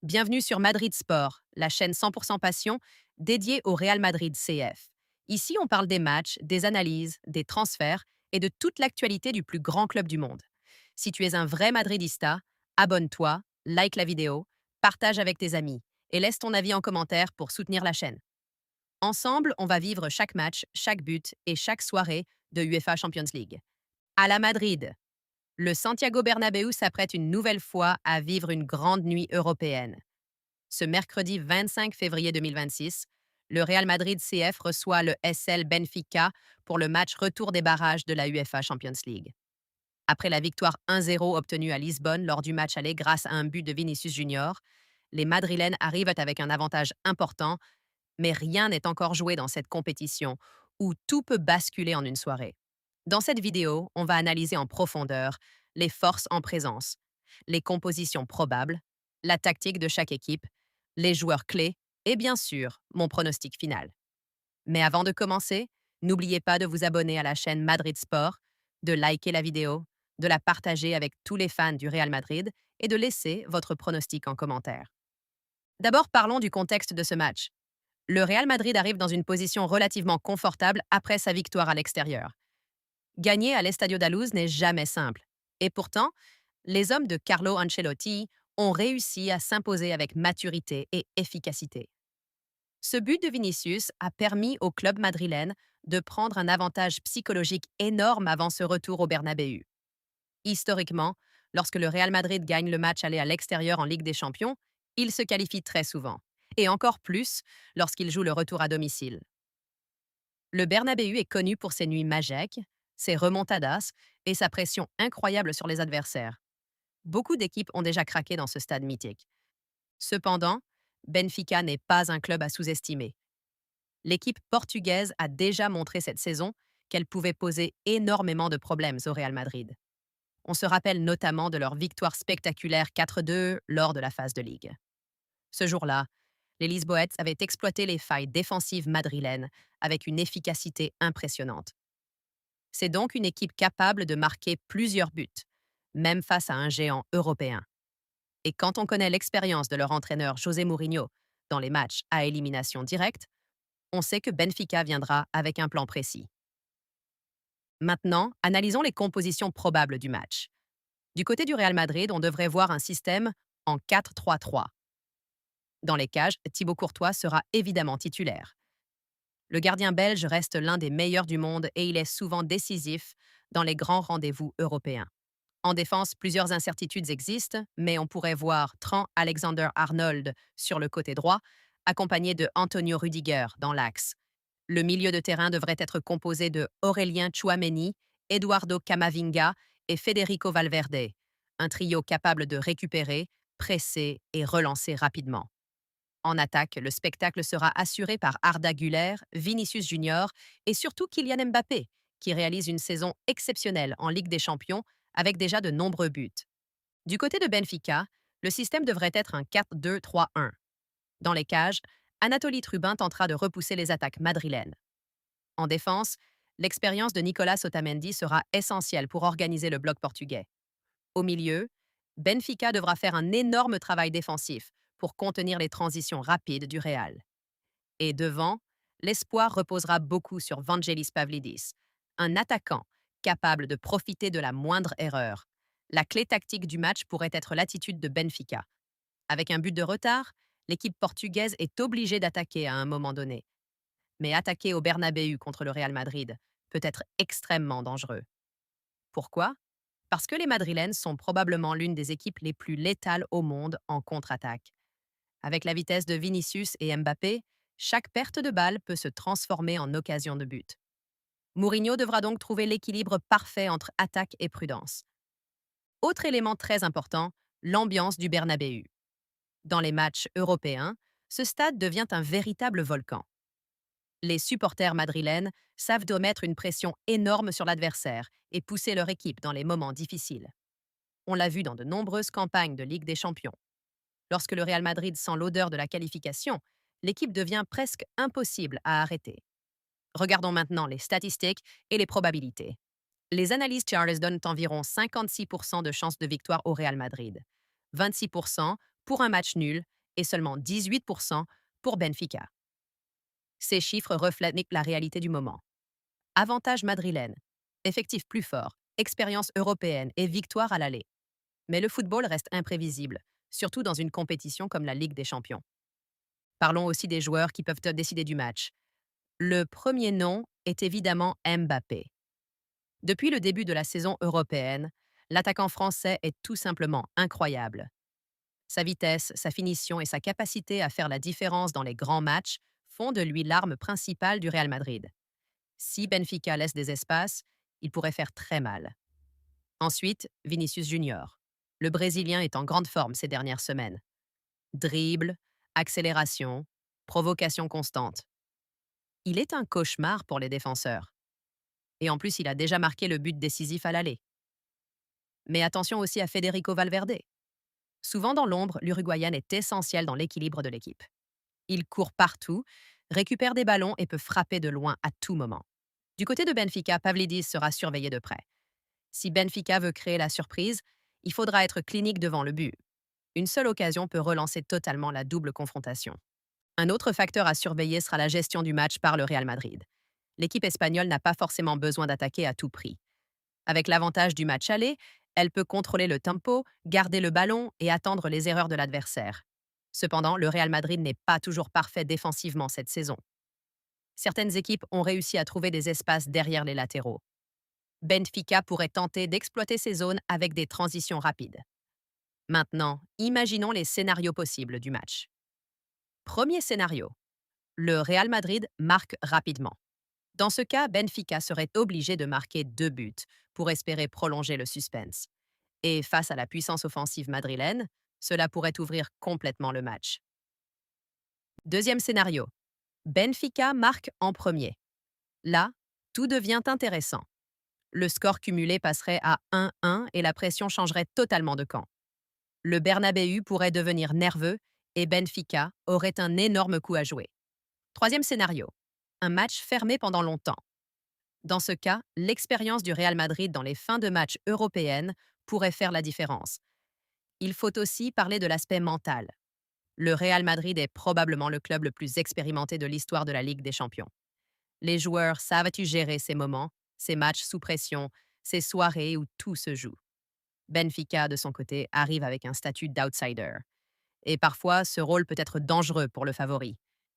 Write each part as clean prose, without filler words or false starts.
Bienvenue sur Madrid Sport, la chaîne 100% passion dédiée au Real Madrid CF. Ici, on parle des matchs, des analyses, des transferts et de toute l'actualité du plus grand club du monde. Si tu es un vrai madridista, abonne-toi, like la vidéo, partage avec tes amis et laisse ton avis en commentaire pour soutenir la chaîne. Ensemble, on va vivre chaque match, chaque but et chaque soirée de UEFA Champions League. À la Madrid, le Santiago Bernabéu s'apprête une nouvelle fois à vivre une grande nuit européenne. Ce mercredi 25 février 2026, le Real Madrid CF reçoit le SL Benfica pour le match retour des barrages de la UEFA Champions League. Après la victoire 1-0 obtenue à Lisbonne lors du match aller grâce à un but de Vinicius Junior, les Madrilènes arrivent avec un avantage important, mais rien n'est encore joué dans cette compétition où tout peut basculer en une soirée. Dans cette vidéo, on va analyser en profondeur les forces en présence, les compositions probables, la tactique de chaque équipe, les joueurs clés et bien sûr, mon pronostic final. Mais avant de commencer, n'oubliez pas de vous abonner à la chaîne Madrid Sport, de liker la vidéo, de la partager avec tous les fans du Real Madrid et de laisser votre pronostic en commentaire. D'abord, parlons du contexte de ce match. Le Real Madrid arrive dans une position relativement confortable après sa victoire à l'extérieur. Gagner à l'Estadio da Luz n'est jamais simple. Et pourtant, les hommes de Carlo Ancelotti ont réussi à s'imposer avec maturité et efficacité. Ce but de Vinicius a permis au club madrilène de prendre un avantage psychologique énorme avant ce retour au Bernabéu. Historiquement, lorsque le Real Madrid gagne le match aller à l'extérieur en Ligue des Champions, il se qualifie très souvent. Et encore plus lorsqu'il joue le retour à domicile. Le Bernabéu est connu pour ses nuits magiques, ses remontadas et sa pression incroyable sur les adversaires. Beaucoup d'équipes ont déjà craqué dans ce stade mythique. Cependant, Benfica n'est pas un club à sous-estimer. L'équipe portugaise a déjà montré cette saison qu'elle pouvait poser énormément de problèmes au Real Madrid. On se rappelle notamment de leur victoire spectaculaire 4-2 lors de la phase de Ligue. Ce jour-là, les Lisboètes avaient exploité les failles défensives madrilènes avec une efficacité impressionnante. C'est donc une équipe capable de marquer plusieurs buts, même face à un géant européen. Et quand on connaît l'expérience de leur entraîneur José Mourinho dans les matchs à élimination directe, on sait que Benfica viendra avec un plan précis. Maintenant, analysons les compositions probables du match. Du côté du Real Madrid, on devrait voir un système en 4-3-3. Dans les cages, Thibaut Courtois sera évidemment titulaire. Le gardien belge reste l'un des meilleurs du monde et il est souvent décisif dans les grands rendez-vous européens. En défense, plusieurs incertitudes existent, mais on pourrait voir Trent Alexander-Arnold sur le côté droit, accompagné de Antonio Rudiger dans l'axe. Le milieu de terrain devrait être composé de Aurélien Tchouaméni, Eduardo Camavinga et Federico Valverde, un trio capable de récupérer, presser et relancer rapidement. En attaque, le spectacle sera assuré par Arda Güler, Vinicius Junior et surtout Kylian Mbappé, qui réalise une saison exceptionnelle en Ligue des Champions avec déjà de nombreux buts. Du côté de Benfica, le système devrait être un 4-2-3-1. Dans les cages, Anatoly Trubin tentera de repousser les attaques madrilènes. En défense, l'expérience de Nicolas Otamendi sera essentielle pour organiser le bloc portugais. Au milieu, Benfica devra faire un énorme travail défensif pour contenir les transitions rapides du Real. Et devant, l'espoir reposera beaucoup sur Vangelis Pavlidis, un attaquant capable de profiter de la moindre erreur. La clé tactique du match pourrait être l'attitude de Benfica. Avec un but de retard, l'équipe portugaise est obligée d'attaquer à un moment donné. Mais attaquer au Bernabéu contre le Real Madrid peut être extrêmement dangereux. Pourquoi? Parce que les Madrilènes sont probablement l'une des équipes les plus létales au monde en contre-attaque. Avec la vitesse de Vinicius et Mbappé, chaque perte de balle peut se transformer en occasion de but. Mourinho devra donc trouver l'équilibre parfait entre attaque et prudence. Autre élément très important, l'ambiance du Bernabéu. Dans les matchs européens, ce stade devient un véritable volcan. Les supporters madrilènes savent doit mettre une pression énorme sur l'adversaire et pousser leur équipe dans les moments difficiles. On l'a vu dans de nombreuses campagnes de Ligue des Champions. Lorsque le Real Madrid sent l'odeur de la qualification, l'équipe devient presque impossible à arrêter. Regardons maintenant les statistiques et les probabilités. Les analyses Charles donnent environ 56% de chances de victoire au Real Madrid, 26% pour un match nul et seulement 18% pour Benfica. Ces chiffres reflètent la réalité du moment. Avantage madrilène, effectif plus fort, expérience européenne et victoire à l'aller. Mais le football reste imprévisible, surtout dans une compétition comme la Ligue des Champions. Parlons aussi des joueurs qui peuvent décider du match. Le premier nom est évidemment Mbappé. Depuis le début de la saison européenne, l'attaquant français est tout simplement incroyable. Sa vitesse, sa finition et sa capacité à faire la différence dans les grands matchs font de lui l'arme principale du Real Madrid. Si Benfica laisse des espaces, il pourrait faire très mal. Ensuite, Vinicius Junior. Le Brésilien est en grande forme ces dernières semaines. Dribble, accélération, provocation constante. Il est un cauchemar pour les défenseurs. Et en plus, il a déjà marqué le but décisif à l'aller. Mais attention aussi à Federico Valverde. Souvent dans l'ombre, l'Uruguayan est essentiel dans l'équilibre de l'équipe. Il court partout, récupère des ballons et peut frapper de loin à tout moment. Du côté de Benfica, Pavlidis sera surveillé de près. Si Benfica veut créer la surprise, il faudra être clinique devant le but. Une seule occasion peut relancer totalement la double confrontation. Un autre facteur à surveiller sera la gestion du match par le Real Madrid. L'équipe espagnole n'a pas forcément besoin d'attaquer à tout prix. Avec l'avantage du match aller, elle peut contrôler le tempo, garder le ballon et attendre les erreurs de l'adversaire. Cependant, le Real Madrid n'est pas toujours parfait défensivement cette saison. Certaines équipes ont réussi à trouver des espaces derrière les latéraux. Benfica pourrait tenter d'exploiter ces zones avec des transitions rapides. Maintenant, imaginons les scénarios possibles du match. Premier scénario. Le Real Madrid marque rapidement. Dans ce cas, Benfica serait obligé de marquer 2 buts pour espérer prolonger le suspense. Et face à la puissance offensive madrilène, cela pourrait ouvrir complètement le match. Deuxième scénario. Benfica marque en premier. Là, tout devient intéressant. Le score cumulé passerait à 1-1 et la pression changerait totalement de camp. Le Bernabéu pourrait devenir nerveux et Benfica aurait un énorme coup à jouer. Troisième scénario. Un match fermé pendant longtemps. Dans ce cas, l'expérience du Real Madrid dans les fins de match européennes pourrait faire la différence. Il faut aussi parler de l'aspect mental. Le Real Madrid est probablement le club le plus expérimenté de l'histoire de la Ligue des Champions. Les joueurs savent gérer ces moments, ces matchs sous pression, ces soirées où tout se joue. Benfica, de son côté, arrive avec un statut d'outsider. Et parfois, ce rôle peut être dangereux pour le favori.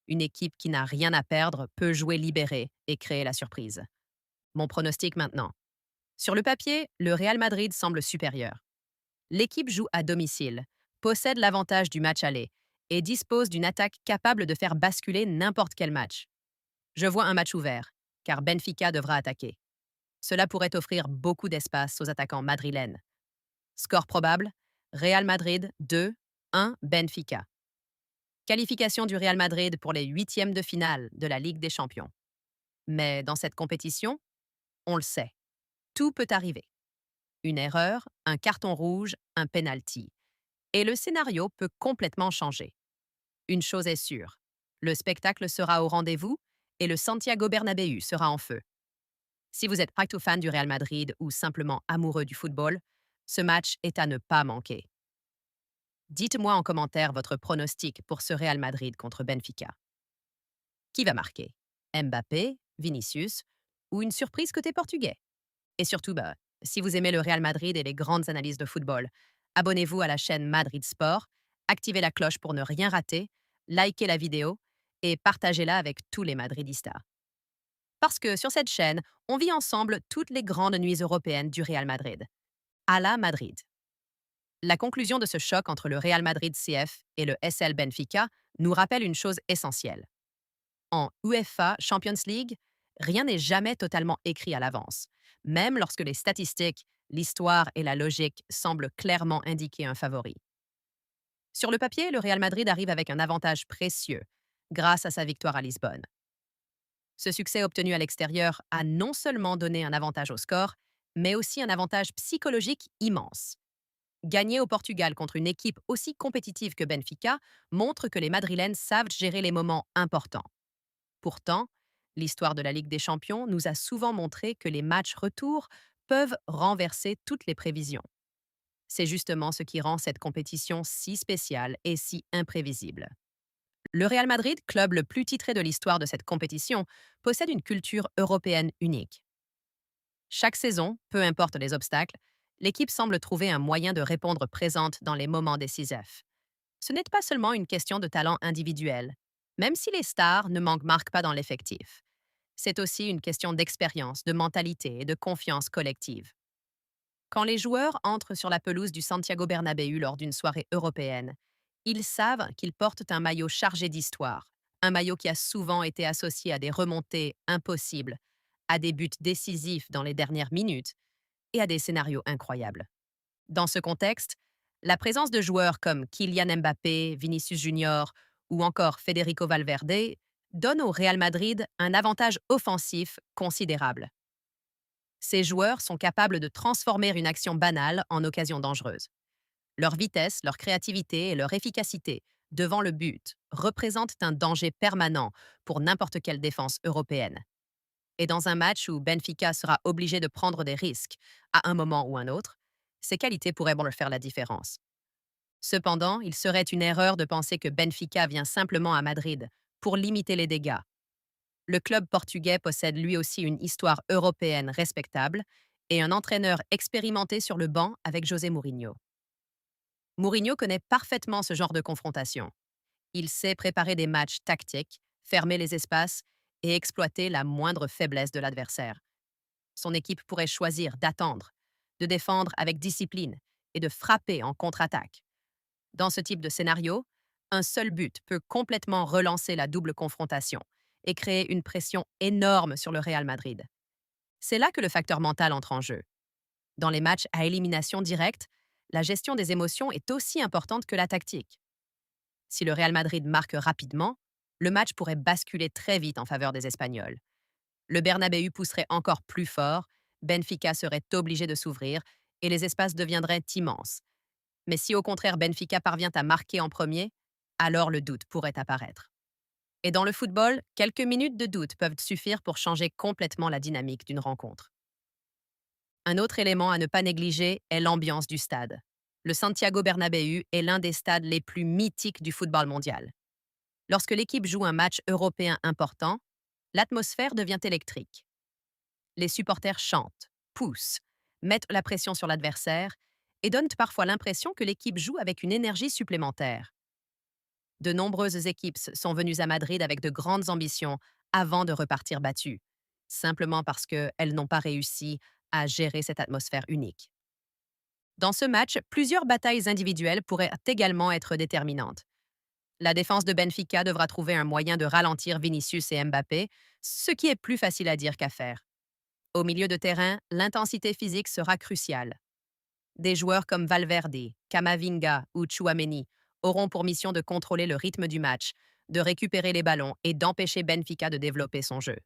Une équipe qui n'a rien à perdre peut jouer libérée et créer la surprise. Mon pronostic maintenant. Sur le papier, le Real Madrid semble supérieur. L'équipe joue à domicile, possède l'avantage du match aller et dispose d'une attaque capable de faire basculer n'importe quel match. Je vois un match ouvert, car Benfica devra attaquer. Cela pourrait offrir beaucoup d'espace aux attaquants madrilènes. Score probable, Real Madrid 2-1 Benfica. Qualification du Real Madrid pour les huitièmes de finale de la Ligue des Champions. Mais dans cette compétition, on le sait, tout peut arriver. Une erreur, un carton rouge, un penalty. Et le scénario peut complètement changer. Une chose est sûre, le spectacle sera au rendez-vous et le Santiago Bernabéu sera en feu. Si vous êtes plutôt fan du Real Madrid ou simplement amoureux du football, ce match est à ne pas manquer. Dites-moi en commentaire votre pronostic pour ce Real Madrid contre Benfica. Qui va marquer? Mbappé, Vinicius ou une surprise côté portugais? Et surtout, si vous aimez le Real Madrid et les grandes analyses de football, abonnez-vous à la chaîne Madrid Sport, activez la cloche pour ne rien rater, likez la vidéo et partagez-la avec tous les Madridistas. Parce que sur cette chaîne, on vit ensemble toutes les grandes nuits européennes du Real Madrid. À la Madrid. La conclusion de ce choc entre le Real Madrid CF et le SL Benfica nous rappelle une chose essentielle. En UEFA Champions League, rien n'est jamais totalement écrit à l'avance, même lorsque les statistiques, l'histoire et la logique semblent clairement indiquer un favori. Sur le papier, le Real Madrid arrive avec un avantage précieux, grâce à sa victoire à Lisbonne. Ce succès obtenu à l'extérieur a non seulement donné un avantage au score, mais aussi un avantage psychologique immense. Gagner au Portugal contre une équipe aussi compétitive que Benfica montre que les Madrilènes savent gérer les moments importants. Pourtant, l'histoire de la Ligue des Champions nous a souvent montré que les matchs retour peuvent renverser toutes les prévisions. C'est justement ce qui rend cette compétition si spéciale et si imprévisible. Le Real Madrid, club le plus titré de l'histoire de cette compétition, possède une culture européenne unique. Chaque saison, peu importe les obstacles, l'équipe semble trouver un moyen de répondre présente dans les moments décisifs. Ce n'est pas seulement une question de talent individuel, même si les stars ne marquent pas dans l'effectif. C'est aussi une question d'expérience, de mentalité et de confiance collective. Quand les joueurs entrent sur la pelouse du Santiago Bernabéu lors d'une soirée européenne, ils savent qu'ils portent un maillot chargé d'histoire, un maillot qui a souvent été associé à des remontées impossibles, à des buts décisifs dans les dernières minutes et à des scénarios incroyables. Dans ce contexte, la présence de joueurs comme Kylian Mbappé, Vinicius Junior ou encore Federico Valverde donne au Real Madrid un avantage offensif considérable. Ces joueurs sont capables de transformer une action banale en occasion dangereuse. Leur vitesse, leur créativité et leur efficacité devant le but représentent un danger permanent pour n'importe quelle défense européenne. Et dans un match où Benfica sera obligé de prendre des risques à un moment ou un autre, ces qualités pourraient leur faire la différence. Cependant, il serait une erreur de penser que Benfica vient simplement à Madrid pour limiter les dégâts. Le club portugais possède lui aussi une histoire européenne respectable et un entraîneur expérimenté sur le banc avec José Mourinho. Mourinho connaît parfaitement ce genre de confrontation. Il sait préparer des matchs tactiques, fermer les espaces et exploiter la moindre faiblesse de l'adversaire. Son équipe pourrait choisir d'attendre, de défendre avec discipline et de frapper en contre-attaque. Dans ce type de scénario, un seul but peut complètement relancer la double confrontation et créer une pression énorme sur le Real Madrid. C'est là que le facteur mental entre en jeu. Dans les matchs à élimination directe, la gestion des émotions est aussi importante que la tactique. Si le Real Madrid marque rapidement, le match pourrait basculer très vite en faveur des Espagnols. Le Bernabéu pousserait encore plus fort, Benfica serait obligé de s'ouvrir et les espaces deviendraient immenses. Mais si au contraire Benfica parvient à marquer en premier, alors le doute pourrait apparaître. Et dans le football, quelques minutes de doute peuvent suffire pour changer complètement la dynamique d'une rencontre. Un autre élément à ne pas négliger est l'ambiance du stade. Le Santiago Bernabéu est l'un des stades les plus mythiques du football mondial. Lorsque l'équipe joue un match européen important, l'atmosphère devient électrique. Les supporters chantent, poussent, mettent la pression sur l'adversaire et donnent parfois l'impression que l'équipe joue avec une énergie supplémentaire. De nombreuses équipes sont venues à Madrid avec de grandes ambitions avant de repartir battues, simplement parce qu'elles n'ont pas réussi à gérer cette atmosphère unique. Dans ce match, plusieurs batailles individuelles pourraient également être déterminantes. La défense de Benfica devra trouver un moyen de ralentir Vinicius et Mbappé, ce qui est plus facile à dire qu'à faire. Au milieu de terrain, l'intensité physique sera cruciale. Des joueurs comme Valverde, Camavinga ou Tchouaméni auront pour mission de contrôler le rythme du match, de récupérer les ballons et d'empêcher Benfica de développer son jeu.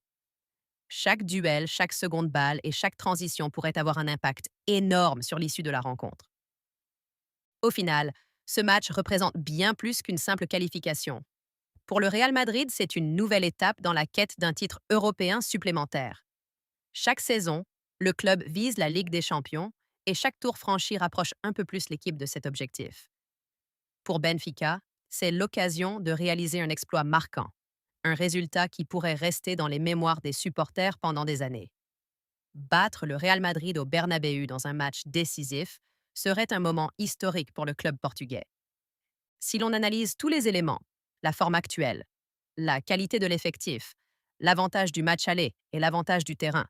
Chaque duel, chaque seconde balle et chaque transition pourrait avoir un impact énorme sur l'issue de la rencontre. Au final, ce match représente bien plus qu'une simple qualification. Pour le Real Madrid, c'est une nouvelle étape dans la quête d'un titre européen supplémentaire. Chaque saison, le club vise la Ligue des Champions et chaque tour franchi rapproche un peu plus l'équipe de cet objectif. Pour Benfica, c'est l'occasion de réaliser un exploit marquant, un résultat qui pourrait rester dans les mémoires des supporters pendant des années. Battre le Real Madrid au Bernabéu dans un match décisif serait un moment historique pour le club portugais. Si l'on analyse tous les éléments, la forme actuelle, la qualité de l'effectif, l'avantage du match aller et l'avantage du terrain,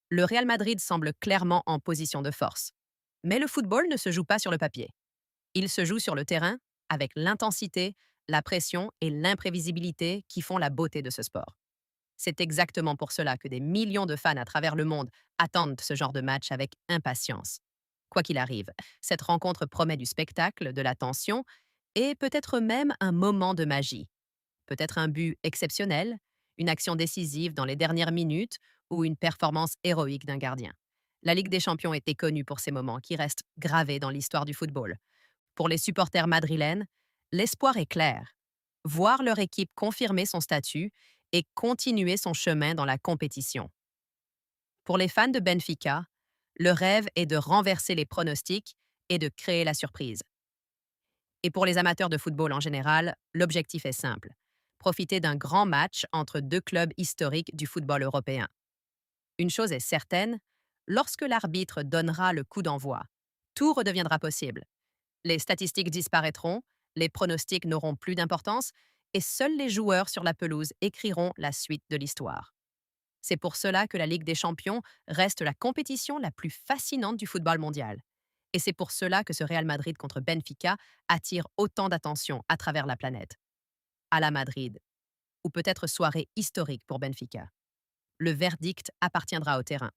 le Real Madrid semble clairement en position de force. Mais le football ne se joue pas sur le papier. Il se joue sur le terrain avec l'intensité, la pression et l'imprévisibilité qui font la beauté de ce sport. C'est exactement pour cela que des millions de fans à travers le monde attendent ce genre de match avec impatience. Quoi qu'il arrive, cette rencontre promet du spectacle, de la tension et peut-être même un moment de magie. Peut-être un but exceptionnel, une action décisive dans les dernières minutes ou une performance héroïque d'un gardien. La Ligue des Champions était connue pour ces moments qui restent gravés dans l'histoire du football. Pour les supporters madrilènes, l'espoir est clair. Voir leur équipe confirmer son statut et continuer son chemin dans la compétition. Pour les fans de Benfica, le rêve est de renverser les pronostics et de créer la surprise. Et pour les amateurs de football en général, l'objectif est simple. Profiter d'un grand match entre deux clubs historiques du football européen. Une chose est certaine, lorsque l'arbitre donnera le coup d'envoi, tout redeviendra possible. Les statistiques disparaîtront, les pronostics n'auront plus d'importance et seuls les joueurs sur la pelouse écriront la suite de l'histoire. C'est pour cela que la Ligue des Champions reste la compétition la plus fascinante du football mondial. Et c'est pour cela que ce Real Madrid contre Benfica attire autant d'attention à travers la planète. À la Madrid, ou peut-être soirée historique pour Benfica. Le verdict appartiendra au terrain.